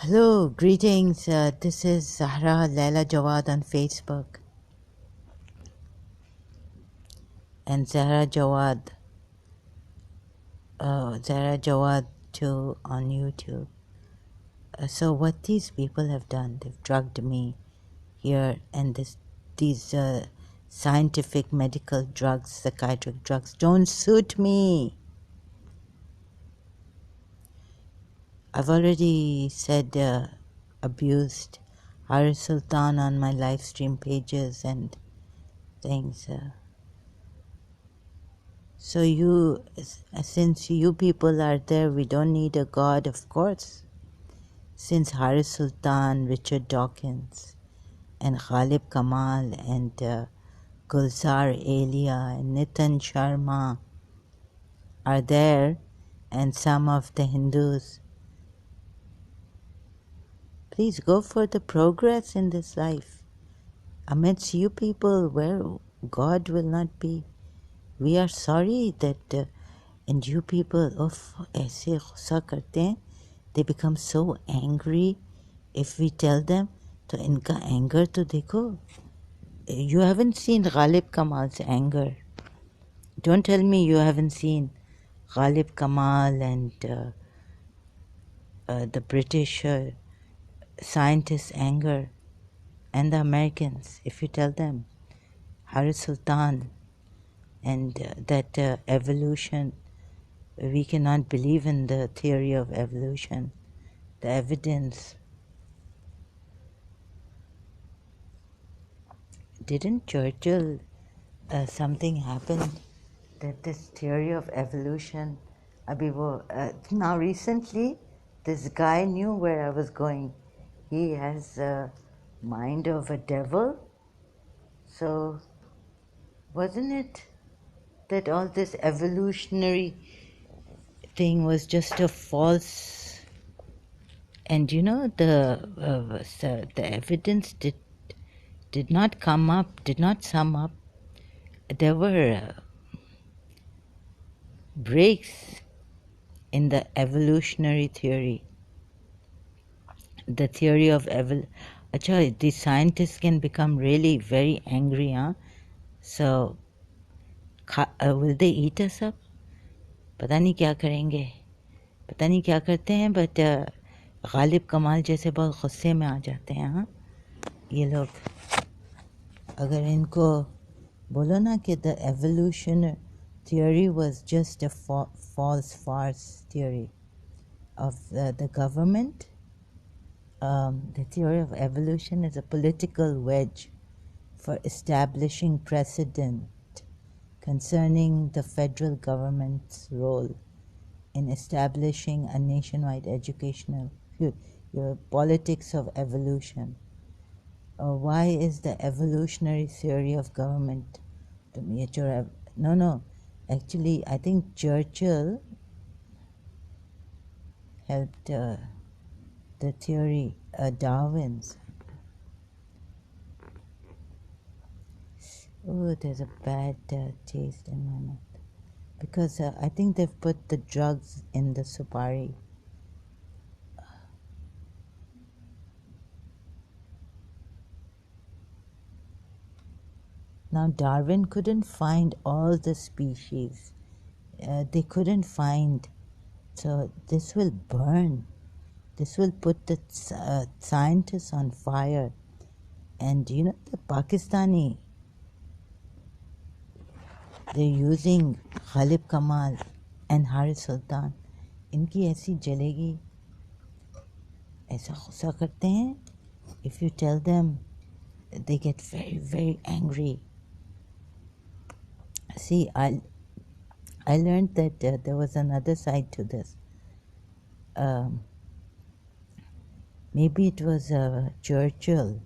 Hello, greetings. This is Zahra Laila Jawad on Facebook and Zahra Jawad too on YouTube. So what these people have done, they've drugged me here, and these scientific medical drugs, psychiatric drugs, don't suit me. I've already said abused Sultan on my live stream pages and things. So since you people are there, we don't need a God, of course. Since Sultan, Richard Dawkins, and Ghalib Kamal, and Gulzar Elia, and Nitin Sharma are there, and some of the Hindus, please go for the progress in this life. Amidst you people where God will not be. We are sorry that and you people ऐसे गुस्सा करते हैं, they become so angry if we tell them. तो इनका anger तो देखो. You haven't seen Ghalib Kamal's anger. Don't tell me you haven't seen Ghalib Kamal and the British scientists' anger and the Americans. If you tell them Sultan and that evolution, we cannot believe in the theory of evolution, the evidence. Didn't Churchill, something happened that this theory of evolution, now recently, this guy knew where I was going. He has a mind of a devil. So wasn't it that all this evolutionary thing was just a false, and you know the evidence did not sum up. There were breaks in the evolutionary theory. The theory of Achha, the scientists can become really very angry, huh? So will they eat us up? पता नहीं क्या करेंगे, पता नहीं क्या करते हैं, but Ghalib कमाल जैसे बहुत गुस्से में आ जाते हैं, हाँ ये लोग. अगर इनको बोलो ना कि the evolution theory was just a false farce theory of the government. The theory of evolution is a political wedge for establishing precedent concerning the federal government's role in establishing a nationwide educational politics of evolution. Why is the evolutionary theory of government the nature? No. Actually, I think Churchill helped the theory, Darwin's. Oh, there's a bad taste in my mouth. Because I think they've put the drugs in the supari. Now, Darwin couldn't find all the species. They couldn't find. So this will burn. This will put the scientists on fire. And you know, the Pakistani, they're using Ghalib Kamal and Sultan. इनकी ऐसी जलेगी, ऐसा गुस्सा करते हैं. If you tell them, they get very, very angry. See, I learned that there was another side to this. Maybe it was Churchill.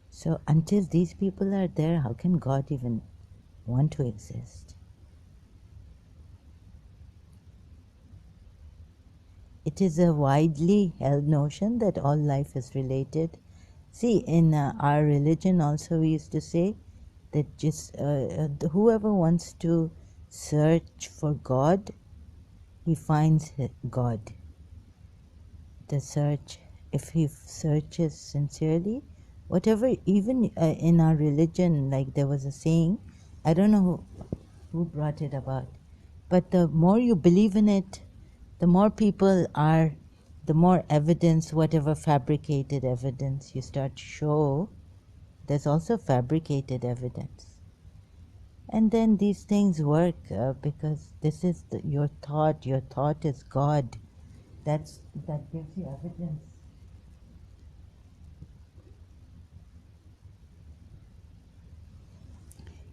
So until these people are there, how can God even want to exist? It is a widely held notion that all life is related. See, in our religion also we used to say that just whoever wants to search for God, he finds God. The search, if he searches sincerely, whatever, even in our religion, like there was a saying, I don't know who brought it about, but the more you believe in it, the more people are, the more evidence, whatever fabricated evidence you start to show, there's also fabricated evidence. And then these things work because this is your thought. Your thought is God. That gives you evidence.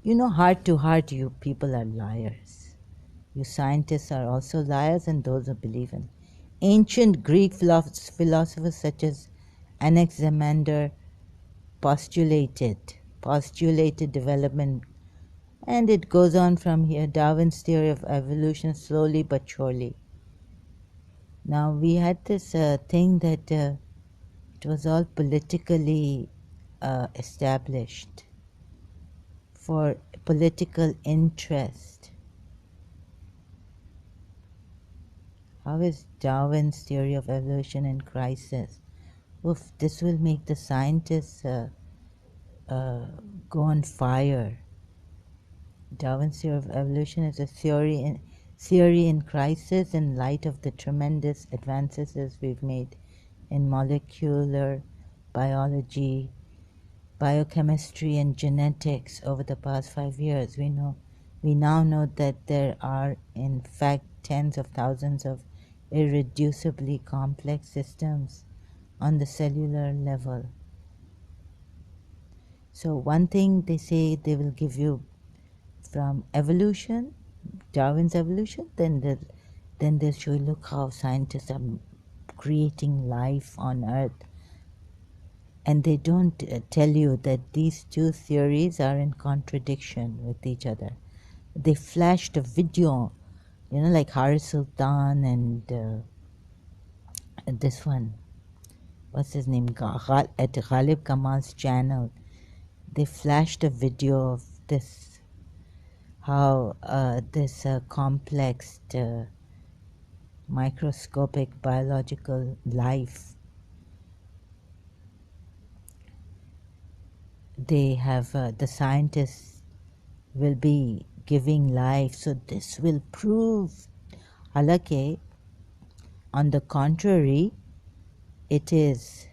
You know, heart to heart, you people are liars. You scientists are also liars, and those who believe in. Ancient Greek philosophers such as Anaximander postulated development, and it goes on from here. Darwin's theory of evolution, slowly but surely. Now we had this thing that it was all politically established for political interest. How is Darwin's theory of evolution in crisis? Oof, this will make the scientists go on fire. Darwin's theory of evolution is a theory in crisis in light of the tremendous advances we've made in molecular biology, biochemistry, and genetics over the past 5 years. We now know that there are in fact tens of thousands of irreducibly complex systems on the cellular level. So one thing they say they will give you from evolution, Darwin's evolution, then they'll show you, look how scientists are creating life on Earth. And they don't tell you that these two theories are in contradiction with each other. They flashed a video, like Haris Sultan and this one, what's his name, at Ghalib Kamal's channel. They flashed a video of this, how this complex microscopic biological life, they have, the scientists will be giving life. So this will prove, halake, on the contrary, it is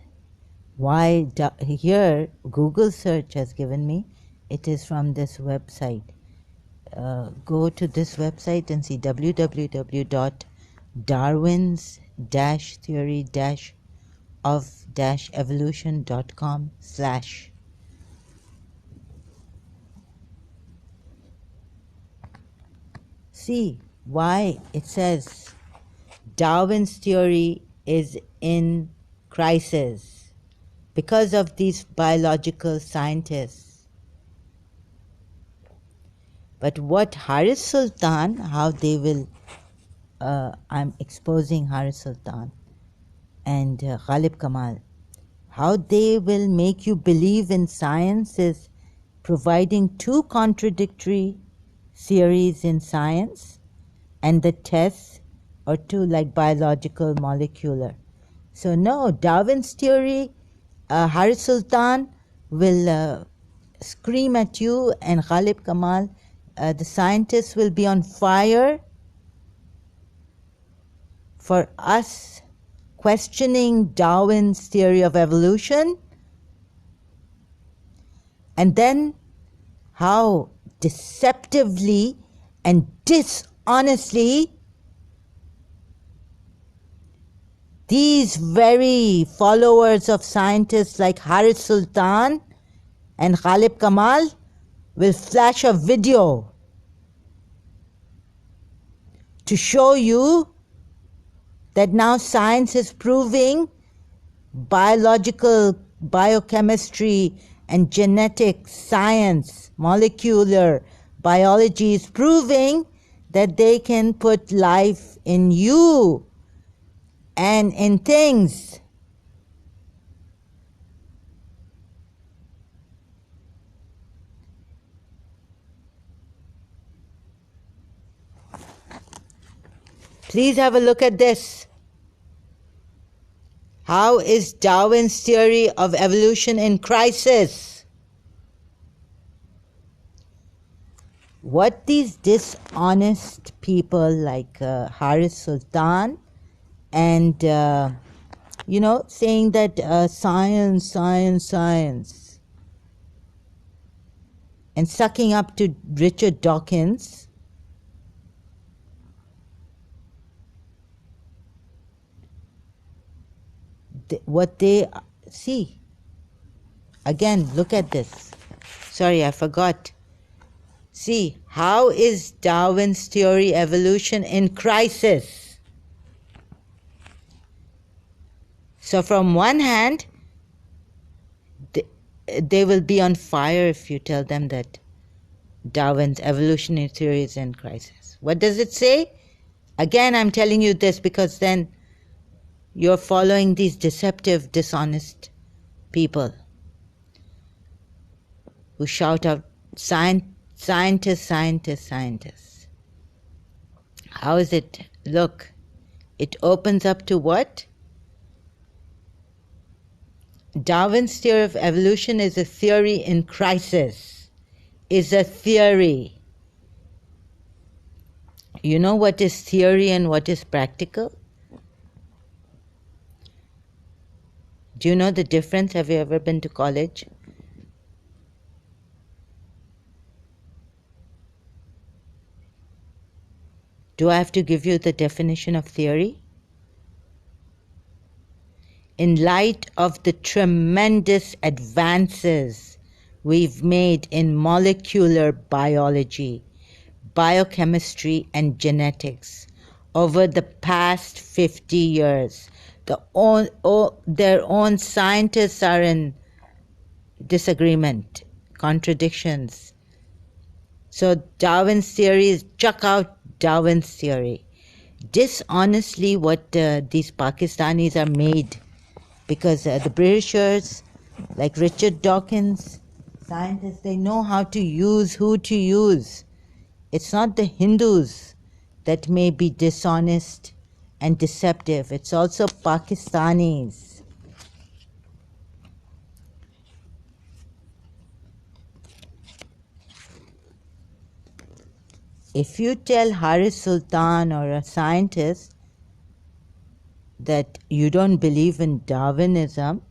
why here Google search has given me, it is from this website. Go to this website and see www.darwins-theory-of-evolution.com/ see why it says Darwin's theory is in crisis because of these biological scientists. But what Haris Sultan, how they will, I'm exposing Haris Sultan and Ghalib Kamal, how they will make you believe in science is providing two contradictory theories in science, and the tests are two, like biological, molecular. So no, Darwin's theory, Haris Sultan will scream at you, and Ghalib Kamal, the scientists will be on fire for us questioning Darwin's theory of evolution. And then how deceptively and dishonestly these very followers of scientists like Haris Sultan and Ghalib Kamal will flash a video to show you that now science is proving, biochemistry and genetic science, molecular biology is proving that they can put life in you and in things. Please have a look at this. How is Darwin's theory of evolution in crisis? What these dishonest people like Haris Sultan and, saying that science, science, science, and sucking up to Richard Dawkins, what they see. Again, look at this. Sorry, I forgot. See, how is Darwin's theory evolution in crisis? So from one hand, they will be on fire if you tell them that Darwin's evolutionary theory is in crisis. What does it say? Again, I'm telling you this because then you're following these deceptive, dishonest people who shout out, scientists, scientists, scientists. How is it? Look, it opens up to what? Darwin's theory of evolution is a theory in crisis. Is a theory. You know what is theory and what is practical? Do you know the difference? Have you ever been to college? Do I have to give you the definition of theory? In light of the tremendous advances we've made in molecular biology, biochemistry, and genetics over the past 50 years, their own scientists are in disagreement, contradictions. So Darwin's theory is chuck out Darwin's theory. Dishonestly, what these Pakistanis are made, because the Britishers, like Richard Dawkins, scientists, they know how to use, who to use. It's not the Hindus that may be dishonest and deceptive. It's also Pakistanis. If you tell Haris Sultan or a scientist that you don't believe in Darwinism,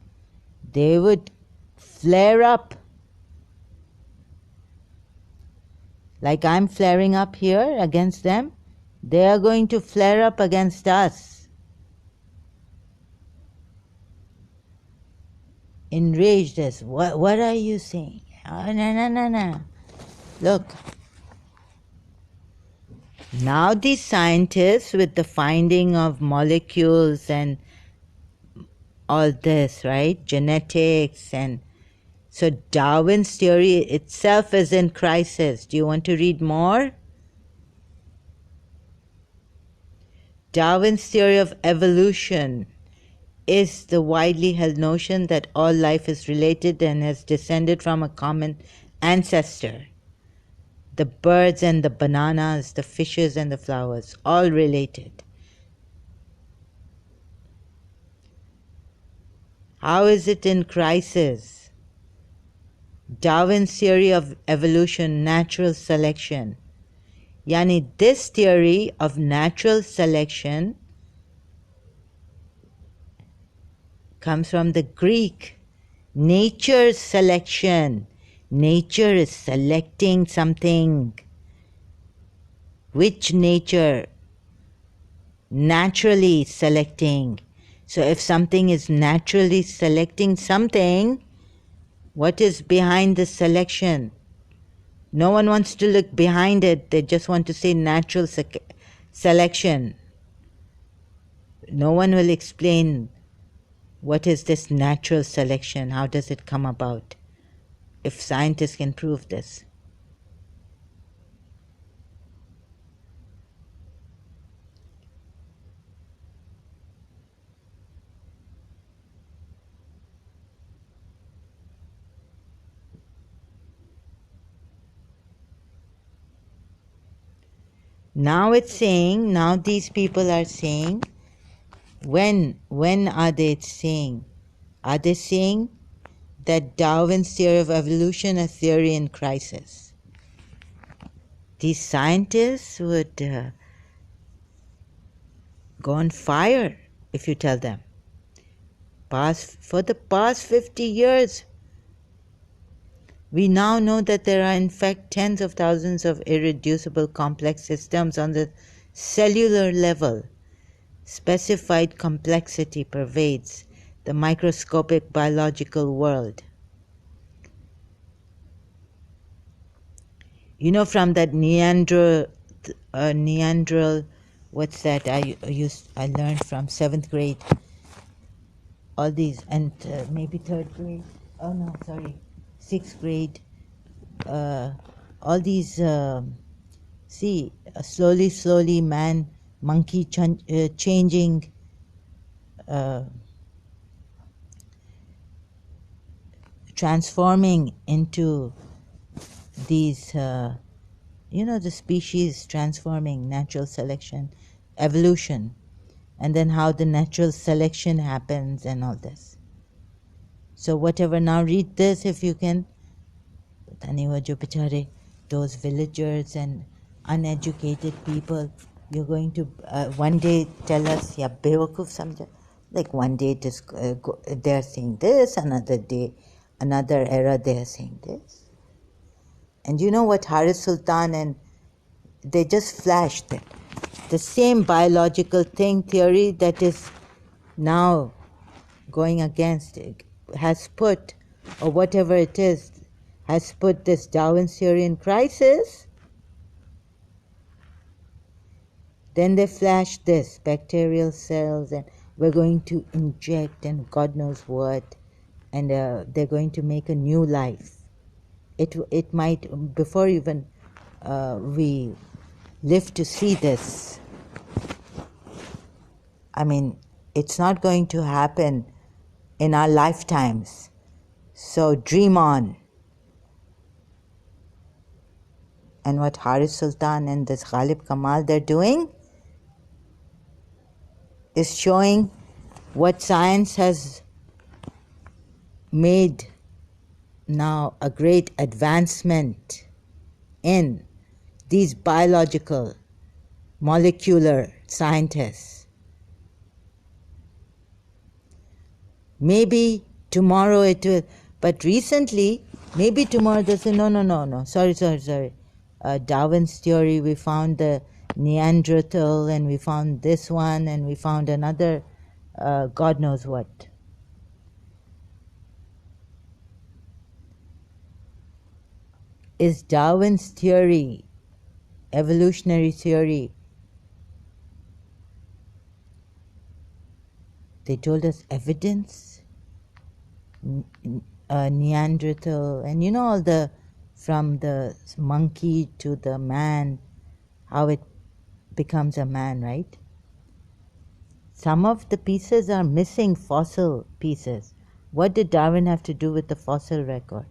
they would flare up. Like I'm flaring up here against them, they are going to flare up against us. Enraged as, what are you saying? Oh, no. Look. Now these scientists, with the finding of molecules and all this, right? Genetics, and so Darwin's theory itself is in crisis. Do you want to read more? Darwin's theory of evolution is the widely held notion that all life is related and has descended from a common ancestor. The birds and the bananas, the fishes and the flowers, all related. How is it in crisis? Darwin's theory of evolution, natural selection. Yani this theory of natural selection comes from the Greek. Nature's selection. Nature is selecting something. Which nature? Naturally selecting. So if something is naturally selecting something, what is behind the selection? No one wants to look behind it. They just want to say natural selection. No one will explain what is this natural selection, how does it come about, if scientists can prove this. Now it's saying, now these people are saying, when are they saying? Are they saying that Darwin's theory of evolution a theory in crisis? These scientists would go on fire if you tell them. For the past 50 years, we now know that there are in fact tens of thousands of irreducible complex systems on the cellular level. Specified complexity pervades the microscopic biological world. You know, from that Neanderthal, what's that? I learned from 7th grade. All these, and maybe 3rd grade. Oh no, sorry, 6th grade. All these. Slowly, man, monkey changing. Transforming into these, the species transforming, natural selection, evolution, and then how the natural selection happens and all this. So whatever, now read this if you can. Those villagers and uneducated people, you're going to one day tell us, ya bewakuf samjha. Like one day they're saying this, another day, another era they're saying this. And you know what Haris Sultan, and they just flashed it. The same biological theory that is now going against it, has put, or whatever it is, has put this Darwin's theory in crisis. Then they flash this, bacterial cells, and we're going to inject and God knows what, and they're going to make a new life. It might, before even we live to see this, I mean, it's not going to happen in our lifetimes. So dream on. And what Haris Sultan and this Ghalib Kamal they're doing is showing what science has made now a great advancement in these biological, molecular scientists. Maybe tomorrow it will, but recently, maybe tomorrow they say, no, sorry. Darwin's theory, we found the Neanderthal, and we found this one, and we found another, God knows what. Is Darwin's theory, evolutionary theory, they told us evidence, Neanderthal, and you know all the, from the monkey to the man, how it becomes a man, right? Some of the pieces are missing fossil pieces. What did Darwin have to do with the fossil record?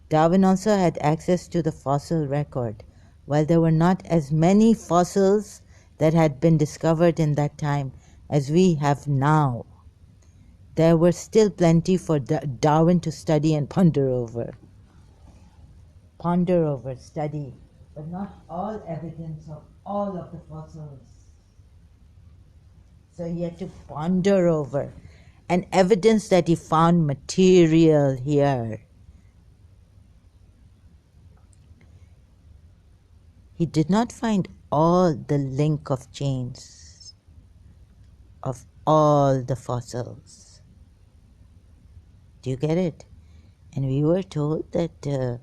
Darwin also had access to the fossil record. While there were not as many fossils that had been discovered in that time as we have now, there were still plenty for Darwin to study and ponder over. Study, but not all evidence of all of the fossils. So he had to ponder over, and evidence that he found material here. He did not find all the link of chains of all the fossils. Do you get it? And we were told that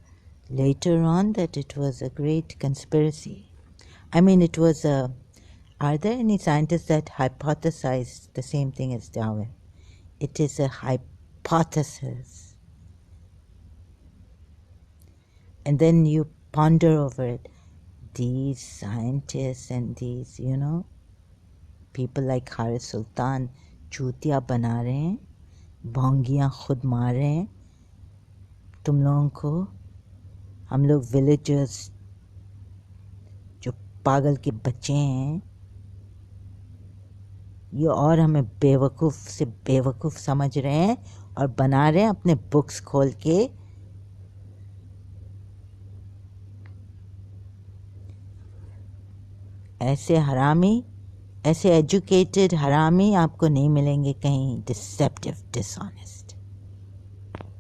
later on that it was a great conspiracy. I mean, it was a... Are there any scientists that hypothesized the same thing as Darwin? It is a hypothesis. And then you ponder over it. These scientists and these, people like Haris Sultan, chutiya bana rahe hain, bhongiyan khud maar rahe hain, tum logon ko, hum log villagers पागल के बच्चे हैं ये, और हमें बेवकूफ़ से बेवकूफ़ समझ रहे हैं और बना रहे हैं अपने बुक्स खोल के। ऐसे हरामी, ऐसे एजुकेटेड हरामी आपको नहीं मिलेंगे कहीं। Deceptive, dishonest.